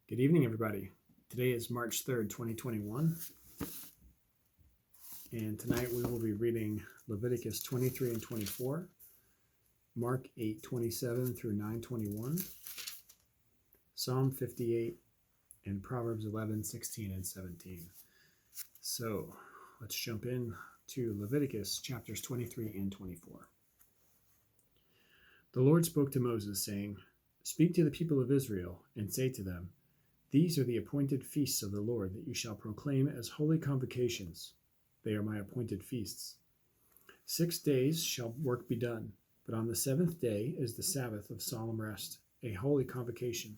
Good evening, everybody. Today is March 3rd, 2021, and tonight we will be reading Leviticus 23 and 24, Mark 8:27 through 9:21, Psalm 58, and Proverbs 11:16 and 17. So let's jump in to Leviticus chapters 23 and 24. The Lord spoke to Moses, saying, "Speak to the people of Israel, and say to them, These are the appointed feasts of the Lord that you shall proclaim as holy convocations. They are my appointed feasts. 6 days shall work be done, but on the seventh day is the Sabbath of solemn rest, a holy convocation.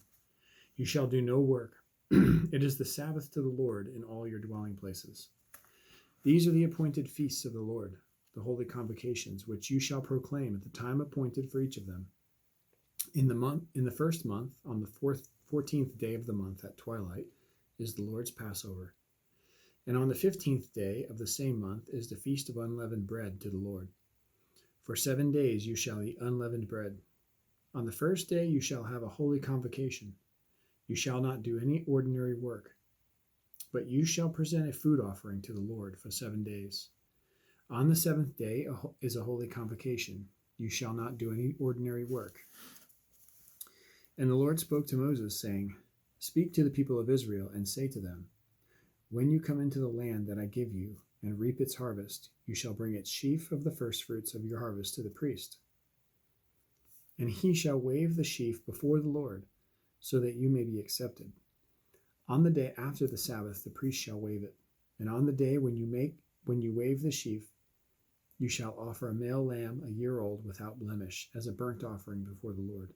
You shall do no work. It is the Sabbath to the Lord in all your dwelling places. These are the appointed feasts of the Lord, the holy convocations, which you shall proclaim at the time appointed for each of them. In the first month, on the 14th day of the month at twilight, is the Lord's Passover. And on the 15th day of the same month is the feast of unleavened bread to the Lord. For 7 days you shall eat unleavened bread. On the first day you shall have a holy convocation. You shall not do any ordinary work, but you shall present a food offering to the Lord for 7 days. On the seventh day is a holy convocation. You shall not do any ordinary work." And the Lord spoke to Moses, saying, "Speak to the people of Israel, and say to them, When you come into the land that I give you, and reap its harvest, you shall bring its sheaf of the firstfruits of your harvest to the priest. And he shall wave the sheaf before the Lord, so that you may be accepted. On the day after the Sabbath the priest shall wave it, and on the day when you wave the sheaf, you shall offer a male lamb a year old without blemish, as a burnt offering before the Lord.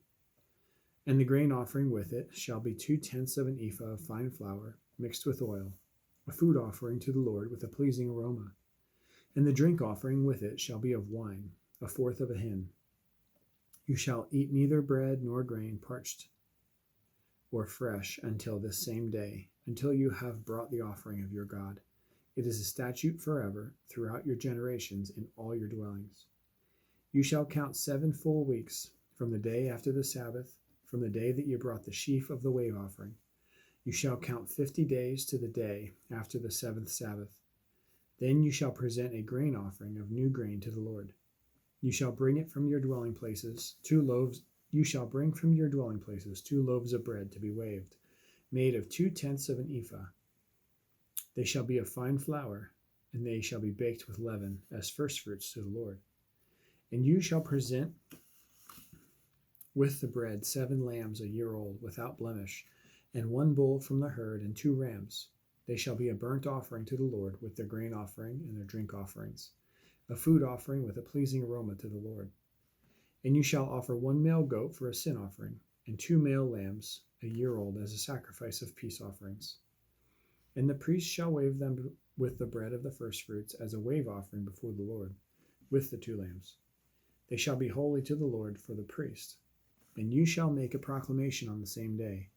And the grain offering with it shall be 2/10 of an ephah of fine flour mixed with oil, a food offering to the Lord with a pleasing aroma. And the drink offering with it shall be of wine, 1/4 of a hin. You shall eat neither bread nor grain parched or fresh until this same day, until you have brought the offering of your God. It is a statute forever throughout your generations in all your dwellings. You shall count 7 full weeks from the day after the Sabbath, from the day that you brought the sheaf of the wave offering. You shall count 50 days to the day after the 7th Sabbath. Then you shall present a grain offering of new grain to the Lord. You shall bring it from your dwelling places, 2 loaves. You shall bring from your dwelling places 2 loaves of bread to be waved, made of 2/10 of an ephah. They shall be of fine flour, and they shall be baked with leaven as firstfruits to the Lord. And you shall present with the bread 7 lambs a year old, without blemish, and 1 bull from the herd, and 2 rams. They shall be a burnt offering to the Lord with their grain offering and their drink offerings, a food offering with a pleasing aroma to the Lord. And you shall offer 1 male goat for a sin offering, and 2 male lambs a year old as a sacrifice of peace offerings. And the priest shall wave them with the bread of the firstfruits as a wave offering before the Lord, with the 2 lambs. They shall be holy to the Lord for the priest. And you shall make a proclamation on the same day.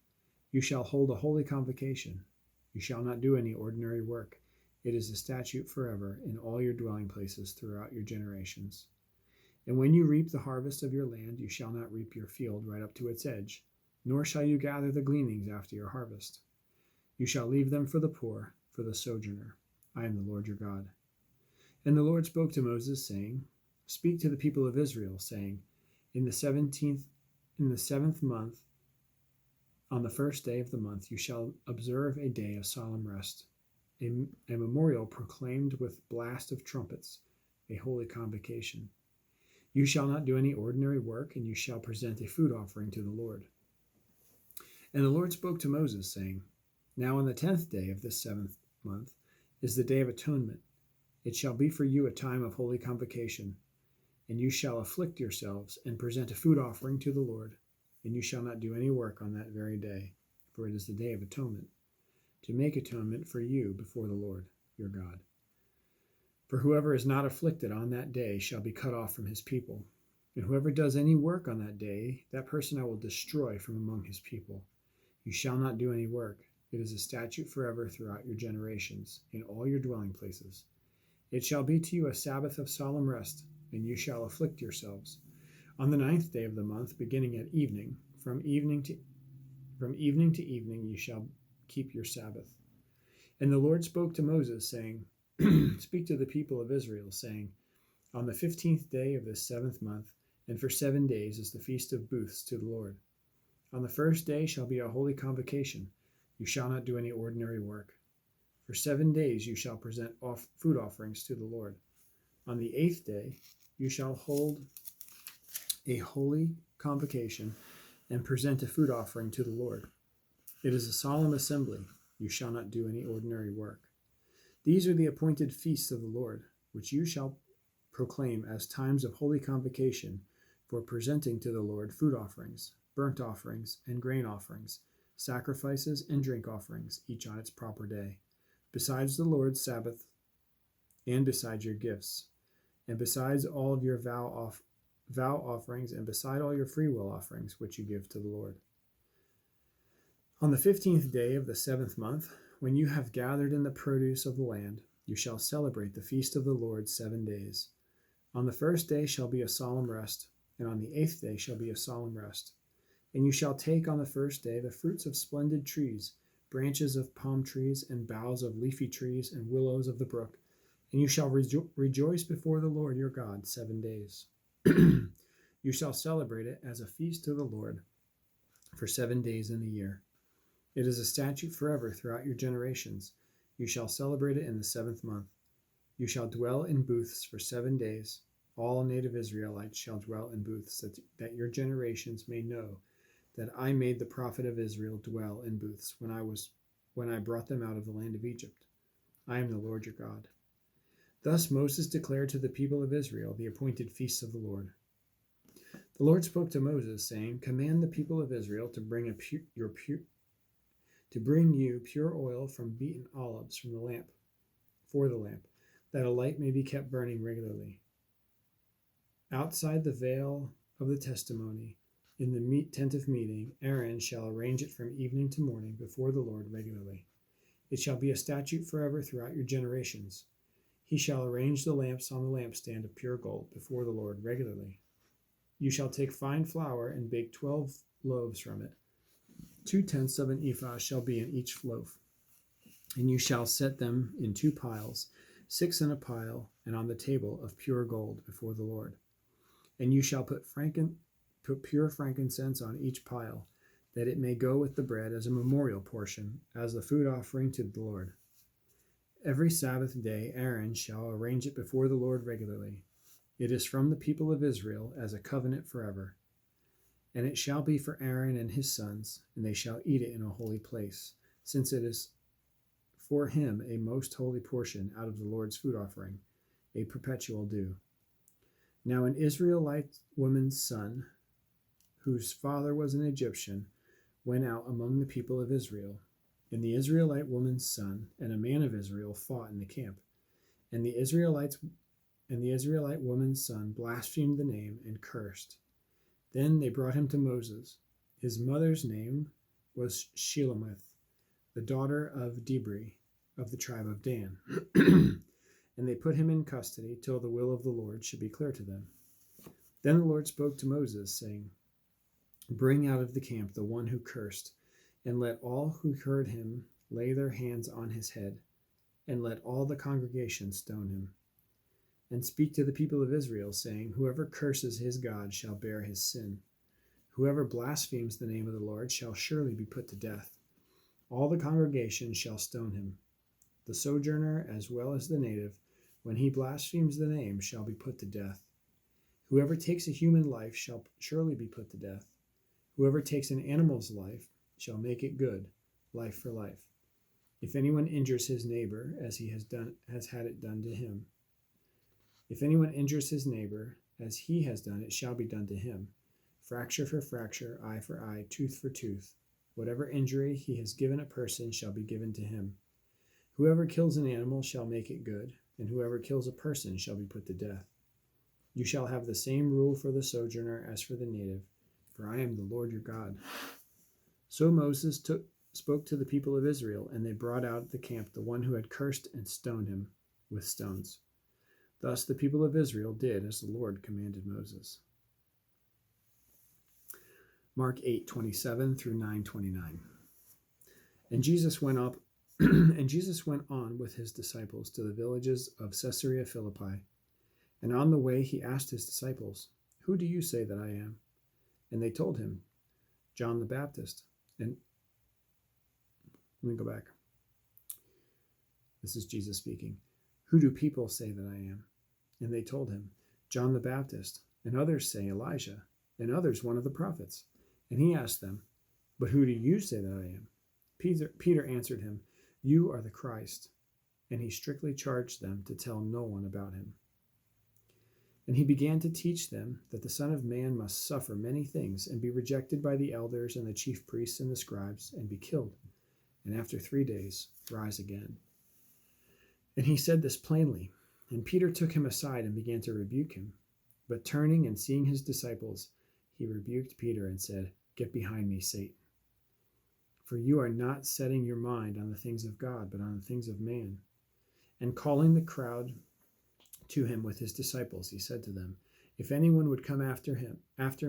You shall hold a holy convocation. You shall not do any ordinary work. It is a statute forever in all your dwelling places throughout your generations. And when you reap the harvest of your land, you shall not reap your field right up to its edge, nor shall you gather the gleanings after your harvest. You shall leave them for the poor, for the sojourner. I am the Lord your God." And the Lord spoke to Moses, saying, "Speak to the people of Israel, saying, In the 7th month, on the first day of the month, you shall observe a day of solemn rest, a memorial proclaimed with blast of trumpets, a holy convocation. You shall not do any ordinary work, and you shall present a food offering to the Lord." And the Lord spoke to Moses, saying, "Now on the 10th day of this 7th month is the day of Atonement. It shall be for you a time of holy convocation. And you shall afflict yourselves, and present a food offering to the Lord. And you shall not do any work on that very day, for it is the day of atonement, to make atonement for you before the Lord your God. For whoever is not afflicted on that day shall be cut off from his people. And whoever does any work on that day, that person I will destroy from among his people. You shall not do any work. It is a statute forever throughout your generations, in all your dwelling places. It shall be to you a Sabbath of solemn rest, and you shall afflict yourselves. On the 9th day of the month, beginning at evening, from evening to From evening to evening you shall keep your Sabbath. And the Lord spoke to Moses, saying, Speak to the people of Israel, saying, On the 15th day of this 7th month, and for 7 days is the feast of booths to the Lord. On the first day shall be a holy convocation. You shall not do any ordinary work. For 7 days you shall present food offerings to the Lord. On the 8th day you shall hold a holy convocation and present a food offering to the Lord. It is a solemn assembly. You shall not do any ordinary work. These are the appointed feasts of the Lord, which you shall proclaim as times of holy convocation for presenting to the Lord food offerings, burnt offerings, and grain offerings, sacrifices and drink offerings, each on its proper day, besides the Lord's Sabbath, and besides your gifts, and besides all of your vow offerings, and beside all your freewill offerings, which you give to the Lord. On the 15th day of the 7th month, when you have gathered in the produce of the land, you shall celebrate the feast of the Lord 7 days. On the first day shall be a solemn rest, and on the 8th day shall be a solemn rest. And you shall take on the first day the fruits of splendid trees, branches of palm trees, and boughs of leafy trees, and willows of the brook, and you shall rejoice before the Lord your God 7 days. You shall celebrate it as a feast to the Lord for 7 days in the year. It is a statute forever throughout your generations. You shall celebrate it in the 7th month. You shall dwell in booths for 7 days. All native Israelites shall dwell in booths, that your generations may know that I made the prophet of Israel dwell in booths when I brought them out of the land of Egypt. I am the Lord your God. Thus Moses declared to the people of Israel the appointed feasts of the Lord. The Lord spoke to Moses, saying, Command the people of Israel to bring you pure oil from beaten olives for the lamp, that a light may be kept burning regularly. Outside the veil of the testimony, in the tent of meeting, Aaron shall arrange it from evening to morning before the Lord regularly. It shall be a statute forever throughout your generations. He shall arrange the lamps on the lampstand of pure gold before the Lord regularly. You shall take fine flour and bake 12 loaves from it. 2/10 of an ephah shall be in each loaf. And you shall set them in 2 piles, 6 in a pile, and on the table of pure gold before the Lord. And you shall put pure frankincense on each pile, that it may go with the bread as a memorial portion, as the food offering to the Lord. Every Sabbath day Aaron shall arrange it before the Lord regularly. It is from the people of Israel as a covenant forever. And it shall be for Aaron and his sons, and they shall eat it in a holy place, since it is for him a most holy portion out of the Lord's food offering, a perpetual due. Now an Israelite woman's son, whose father was an Egyptian, went out among the people of Israel. And the Israelite woman's son and a man of Israel fought in the camp. And the Israelite woman's son blasphemed the name and cursed. Then they brought him to Moses. His mother's name was Shelomith, the daughter of Dibri, of the tribe of Dan. And they put him in custody till the will of the Lord should be clear to them. Then the Lord spoke to Moses, saying, Bring out of the camp the one who cursed, and let all who heard him lay their hands on his head, and let all the congregation stone him. And speak to the people of Israel, saying, Whoever curses his God shall bear his sin. Whoever blasphemes the name of the Lord shall surely be put to death. All the congregation shall stone him. The sojourner as well as the native, when he blasphemes the name, shall be put to death. Whoever takes a human life shall surely be put to death. Whoever takes an animal's life shall make it good, life for life. If anyone injures his neighbor as he has had it done to him, if anyone injures his neighbor as he has done, it shall be done to him. Fracture for fracture, eye for eye, tooth for tooth. Whatever injury he has given a person shall be given to him. Whoever kills an animal shall make it good, and whoever kills a person shall be put to death. You shall have the same rule for the sojourner as for the native, for I am the Lord your God. So Moses spoke to the people of Israel, and they brought out of the camp the one who had cursed and stoned him with stones. Thus the people of Israel did as the Lord commanded Moses. Mark 8:27 through 9:29. And Jesus went up and Jesus went on with his disciples to the villages of Caesarea Philippi. And on the way he asked his disciples, "Who do you say that I am?" And they told him, "John the Baptist." And let me go back. This is Jesus speaking. "Who do people say that I am?" And they told him, "John the Baptist, and others say Elijah, and others one of the prophets." And he asked them, "But who do you say that I am?" Peter answered him, "You are the Christ." And he strictly charged them to tell no one about him. And he began to teach them that the Son of Man must suffer many things and be rejected by the elders and the chief priests and the scribes and be killed, and after 3 days rise again. And he said this plainly. And Peter took him aside and began to rebuke him. But turning and seeing his disciples, he rebuked Peter and said, "Get behind me, Satan. For you are not setting your mind on the things of God, but on the things of man." And calling the crowd to him with his disciples, he said to them, "If anyone would come after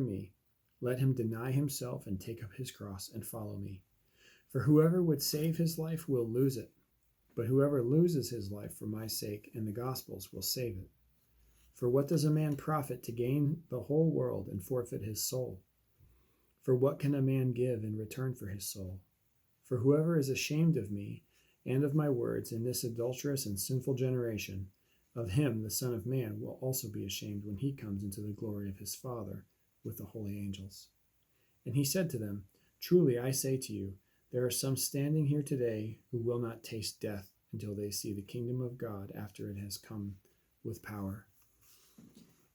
me, let him deny himself and take up his cross and follow me. For whoever would save his life will lose it, but whoever loses his life for my sake and the gospel's will save it. For what does a man profit to gain the whole world and forfeit his soul? For what can a man give in return for his soul? For whoever is ashamed of me and of my words in this adulterous and sinful generation, of him the Son of Man will also be ashamed when he comes into the glory of his Father with the holy angels." And he said to them, "Truly I say to you, there are some standing here today who will not taste death until they see the kingdom of God after it has come with power."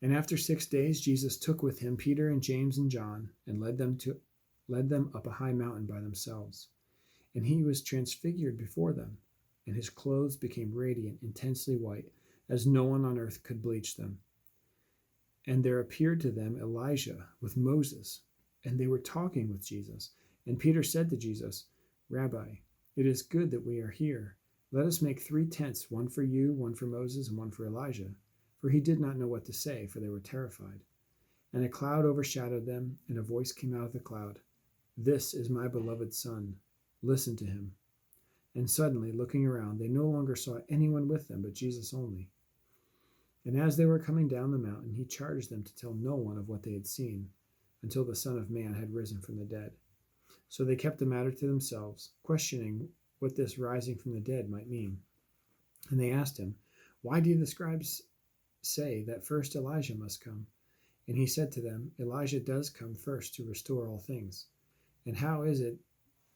And after 6 days, Jesus took with him Peter and James and John and led them up a high mountain by themselves. And he was transfigured before them, and his clothes became radiant, intensely white, as no one on earth could bleach them. And there appeared to them Elijah with Moses, and they were talking with Jesus. And Peter said to Jesus, "Rabbi, it is good that we are here. Let us make 3 tents, one for you, one for Moses, and one for Elijah." For he did not know what to say, for they were terrified. And a cloud overshadowed them, and a voice came out of the cloud, "This is my beloved Son. Listen to him." And suddenly, looking around, they no longer saw anyone with them but Jesus only. And as they were coming down the mountain, he charged them to tell no one of what they had seen, until the Son of Man had risen from the dead. So they kept the matter to themselves, questioning what this rising from the dead might mean. And they asked him, "Why do the scribes say that first Elijah must come?" And he said to them, "Elijah does come first to restore all things. And how is it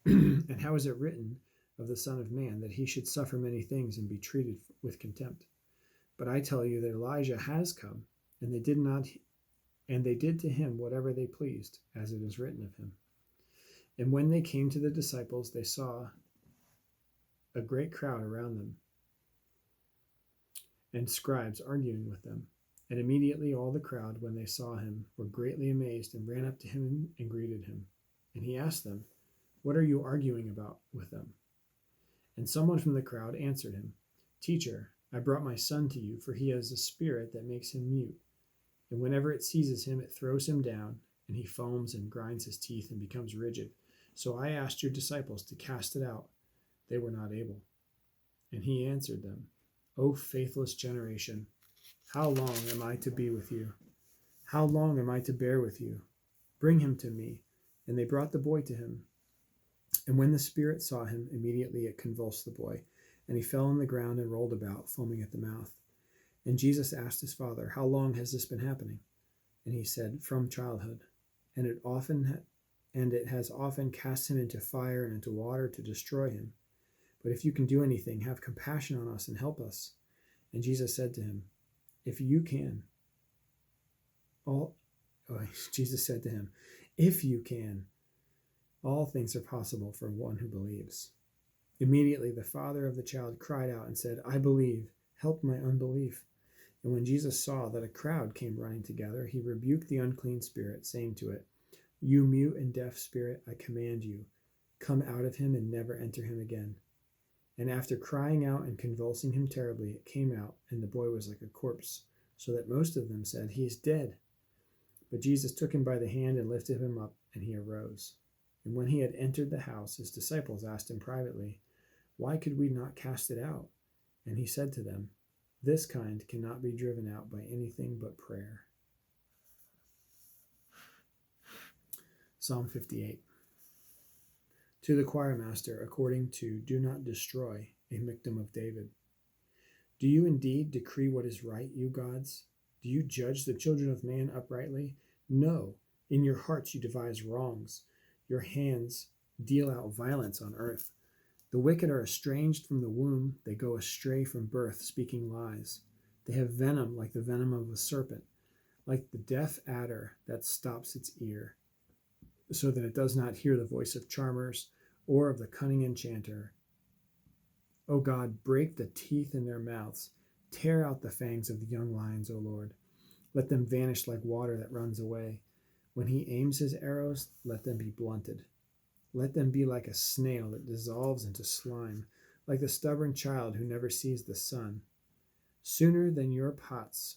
written of the Son of Man that he should suffer many things and be treated with contempt? But I tell you that Elijah has come, and they did to him whatever they pleased, as it is written of him." And when they came to the disciples, they saw a great crowd around them, and scribes arguing with them. And immediately all the crowd, when they saw him, were greatly amazed and ran up to him and greeted him. And he asked them, "What are you arguing about with them?" And someone from the crowd answered him, "Teacher, I brought my son to you, for he has a spirit that makes him mute. And whenever it seizes him, it throws him down, and he foams and grinds his teeth and becomes rigid. So I asked your disciples to cast it out. They were not able." And he answered them, "O faithless generation, how long am I to be with you? How long am I to bear with you? Bring him to me." And they brought the boy to him. And when the spirit saw him, immediately it convulsed the boy, and he fell on the ground and rolled about, foaming at the mouth. And Jesus asked his father, "How long has this been happening?" And he said, "From childhood. And it has often cast him into fire and into water to destroy him. But if you can do anything, have compassion on us and help us." And Jesus said to him, "If you can, all things are possible for one who believes." Immediately the father of the child cried out and said, "I believe, help my unbelief." And when Jesus saw that a crowd came running together, he rebuked the unclean spirit, saying to it, "You mute and deaf spirit, I command you, come out of him and never enter him again." And after crying out and convulsing him terribly, it came out, and the boy was like a corpse, so that most of them said, "He is dead." But Jesus took him by the hand and lifted him up, And he arose. And when he had entered the house, his disciples asked him privately, "Why could we not cast it out?" And he said to them, "This kind cannot be driven out by anything but prayer." Psalm 58. To the choir master, according to "Do not destroy," a Michtam of David. Do you indeed decree what is right, you gods? Do you judge the children of man uprightly? No, in your hearts you devise wrongs. Your hands deal out violence on earth. The wicked are estranged from the womb. They go astray from birth, speaking lies. They have venom like the venom of a serpent, like the deaf adder that stops its ear, so that it does not hear the voice of charmers or of the cunning enchanter. O God, break the teeth in their mouths. Tear out the fangs of the young lions, O Lord. Let them vanish like water that runs away. When he aims his arrows, let them be blunted. Let them be like a snail that dissolves into slime, like the stubborn child who never sees the sun. Sooner than your pots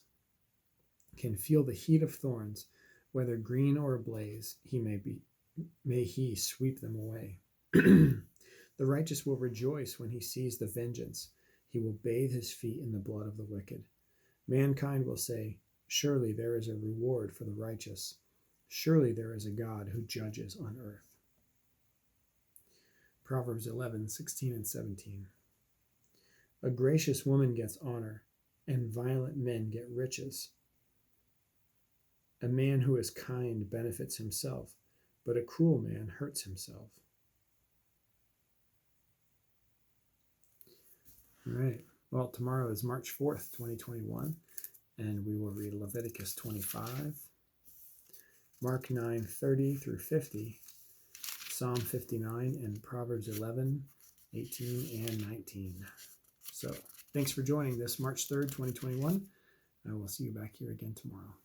can feel the heat of thorns, whether green or ablaze, may he sweep them away. The righteous will rejoice when he sees the vengeance. He will bathe his feet in the blood of the wicked. Mankind will say, "Surely there is a reward for the righteous. Surely there is a God who judges on earth." Proverbs 11:16 and 17. A gracious woman gets honor, and violent men get riches. A man who is kind benefits himself, but a cruel man hurts himself. All right. Well, tomorrow is March 4th, 2021, and we will read Leviticus 25, Mark 9:30 through 50, Psalm 59, and Proverbs 11:18 and 19. So, thanks for joining this March 3rd, 2021. I will see you back here again tomorrow.